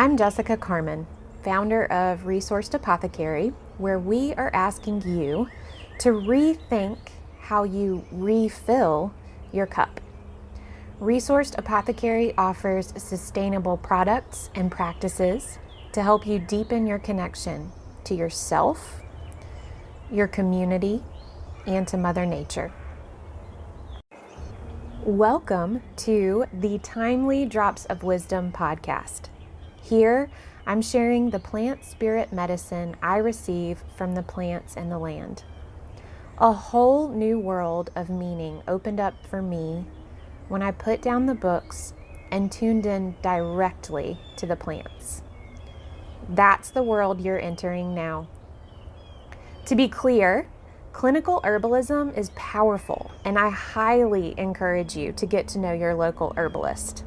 I'm Jessica Carmon, founder of Resourced Apothecary, where we are asking you to rethink how you refill your cup. Resourced Apothecary offers sustainable products and practices to help you deepen your connection to yourself, your community, and to Mother Nature. Welcome to the Timely Drops of Wisdom podcast. Here, I'm sharing the plant spirit medicine I receive from the plants and the land. A whole new world of meaning opened up for me when I put down the books and tuned in directly to the plants. That's the world you're entering now. To be clear, clinical herbalism is powerful, and I highly encourage you to get to know your local herbalist.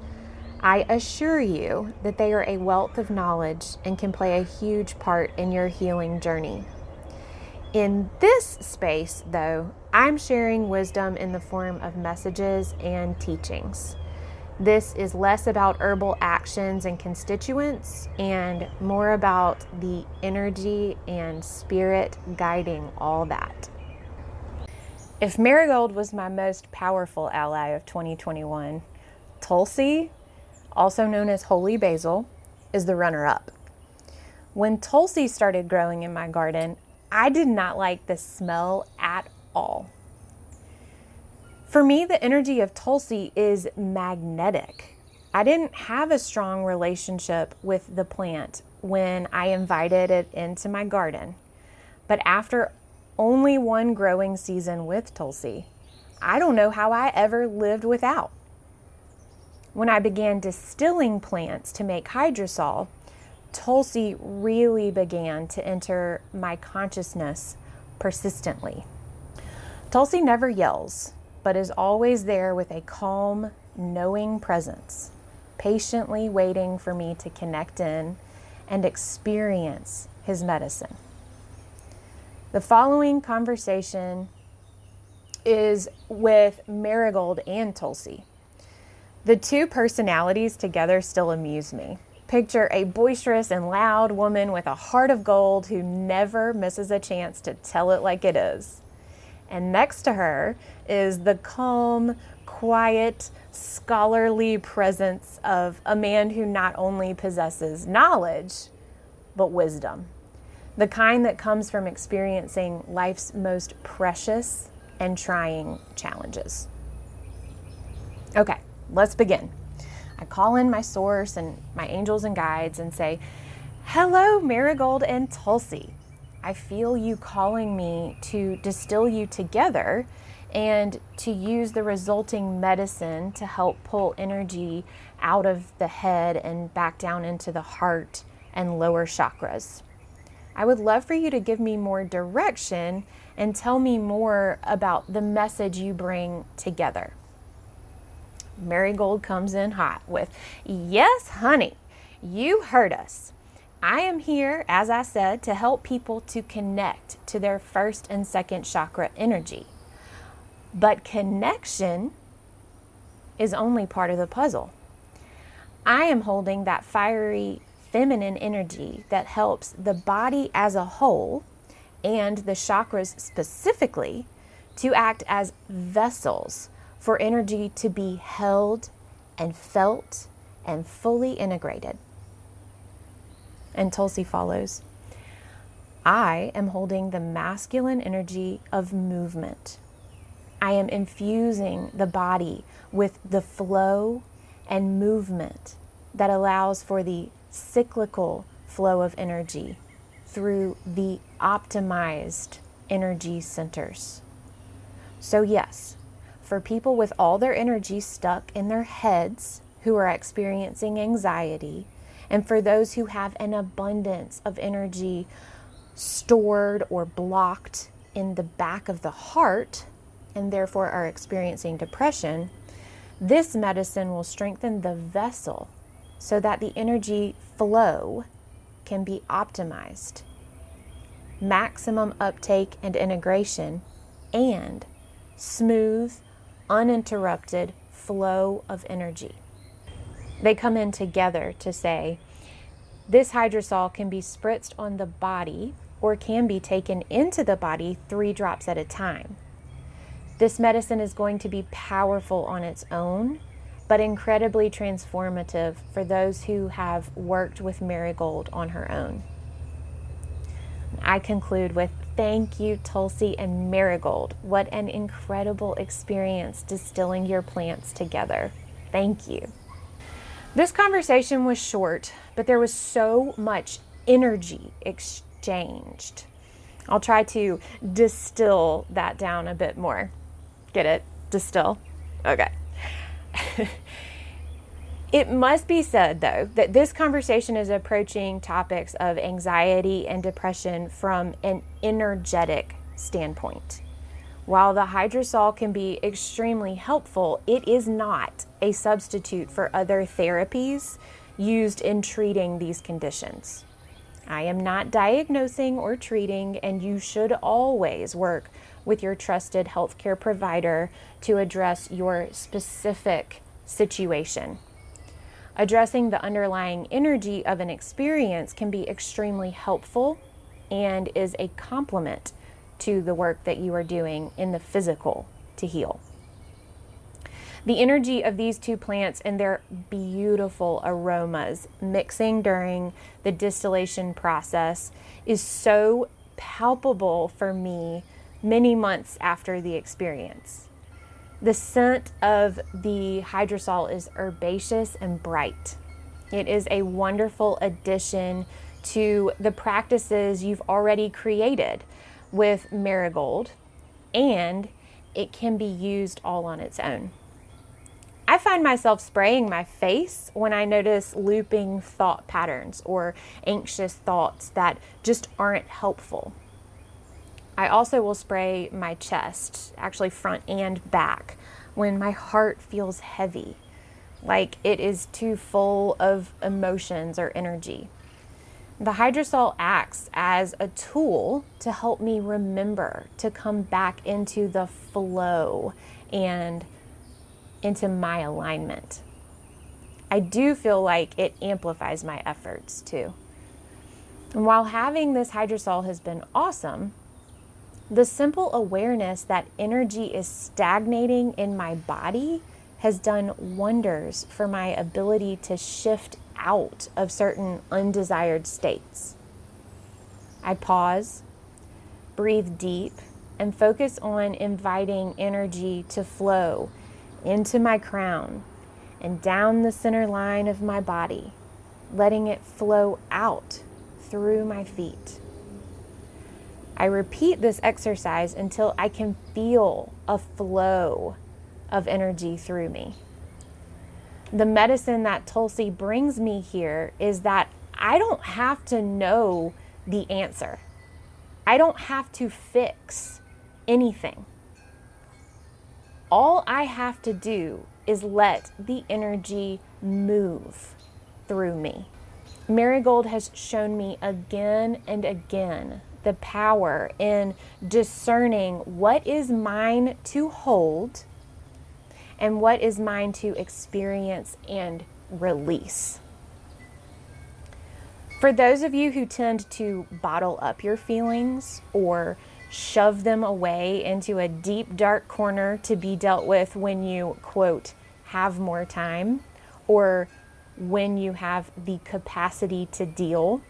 I assure you that they are a wealth of knowledge and can play a huge part in your healing journey. In this space, though, I'm sharing wisdom in the form of messages and teachings. This is less about herbal actions and constituents and more about the energy and spirit guiding all that. If Marigold was my most powerful ally of 2021, Tulsi, also known as holy basil, is the runner-up. When Tulsi started growing in my garden, I did not like the smell at all. For me, the energy of Tulsi is magnetic. I didn't have a strong relationship with the plant when I invited it into my garden. But after only one growing season with Tulsi, I don't know how I ever lived without. When I began distilling plants to make hydrosol, Tulsi really began to enter my consciousness persistently. Tulsi never yells, but is always there with a calm, knowing presence, patiently waiting for me to connect in and experience his medicine. The following conversation is with Marigold and Tulsi. The two personalities together still amuse me. Picture a boisterous and loud woman with a heart of gold who never misses a chance to tell it like it is. And next to her is the calm, quiet, scholarly presence of a man who not only possesses knowledge, but wisdom. The kind that comes from experiencing life's most precious and trying challenges. Okay, let's begin. I call in my source and my angels and guides and say, "Hello, Marigold and Tulsi. I feel you calling me to distill you together and to use the resulting medicine to help pull energy out of the head and back down into the heart and lower chakras. I would love for you to give me more direction and tell me more about the message you bring together." Marigold comes in hot with, "Yes, honey, you heard us. I am here, as I said, to help people to connect to their first and second chakra energy. But connection is only part of the puzzle. I am holding that fiery feminine energy that helps the body as a whole and the chakras specifically to act as vessels for energy to be held and felt and fully integrated." And Tulsi follows, "I am holding the masculine energy of movement. I am infusing the body with the flow and movement that allows for the cyclical flow of energy through the optimized energy centers. So yes, for people with all their energy stuck in their heads who are experiencing anxiety, and for those who have an abundance of energy stored or blocked in the back of the heart and therefore are experiencing depression, this medicine will strengthen the vessel so that the energy flow can be optimized, maximum uptake and integration, and smooth, uninterrupted flow of energy." They come in together to say, This hydrosol can be spritzed on the body or can be taken into the body 3 drops at a time. This medicine is going to be powerful on its own, but incredibly transformative for those who have worked with Marigold on her own. I conclude with thank you, Tulsi and Marigold. What an incredible experience distilling your plants together. Thank you. This conversation was short, but there was so much energy exchanged. I'll try to distill that down a bit more. Get it? Distill? Okay. It must be said, though, that this conversation is approaching topics of anxiety and depression from an energetic standpoint. While the hydrosol can be extremely helpful, it is not a substitute for other therapies used in treating these conditions. I am not diagnosing or treating, and you should always work with your trusted healthcare provider to address your specific situation. Addressing the underlying energy of an experience can be extremely helpful and is a complement to the work that you are doing in the physical to heal. The energy of these 2 plants and their beautiful aromas mixing during the distillation process is so palpable for me many months after the experience. The scent of the hydrosol is herbaceous and bright. It is a wonderful addition to the practices you've already created with Marigold, and it can be used all on its own. I find myself spraying my face when I notice looping thought patterns or anxious thoughts that just aren't helpful. I also will spray my chest, actually front and back, when my heart feels heavy, like it is too full of emotions or energy. The hydrosol acts as a tool to help me remember to come back into the flow and into my alignment. I do feel like it amplifies my efforts too. And while having this hydrosol has been awesome, the simple awareness that energy is stagnating in my body has done wonders for my ability to shift out of certain undesired states. I pause, breathe deep, and focus on inviting energy to flow into my crown and down the center line of my body, letting it flow out through my feet. I repeat this exercise until I can feel a flow of energy through me. The medicine that Tulsi brings me here is that I don't have to know the answer. I don't have to fix anything. All I have to do is let the energy move through me. Marigold has shown me again and again the power in discerning what is mine to hold and what is mine to experience and release. For those of you who tend to bottle up your feelings or shove them away into a deep, dark corner to be dealt with when you, quote, have more time, or when you have the capacity to deal,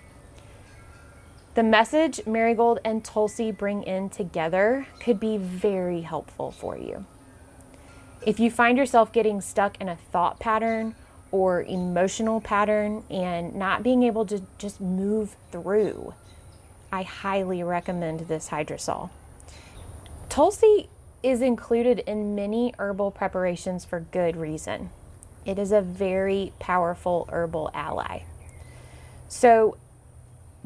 the message Marigold and Tulsi bring in together could be very helpful for you. If you find yourself getting stuck in a thought pattern or emotional pattern and not being able to just move through, I highly recommend this hydrosol. Tulsi is included in many herbal preparations for good reason. It is a very powerful herbal ally. So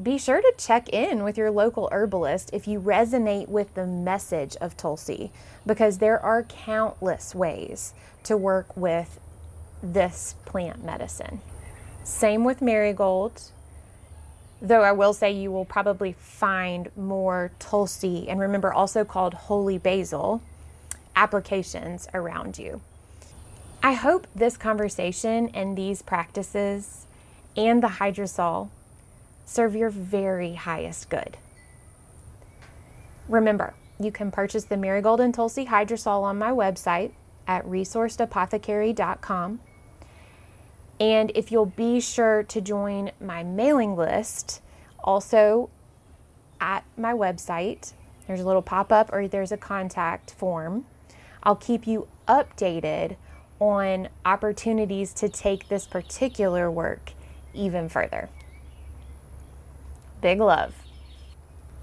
be sure to check in with your local herbalist if you resonate with the message of Tulsi, because there are countless ways to work with this plant medicine. Same with Marigold, though I will say you will probably find more Tulsi, and remember also called holy basil, applications around you. I hope this conversation and these practices and the hydrosol serve your very highest good. Remember, you can purchase the Marigold and Tulsi Hydrosol on my website at resourcedapothecary.com. And if you'll be sure to join my mailing list, also at my website, there's a little pop-up or there's a contact form. I'll keep you updated on opportunities to take this particular work even further. Big love.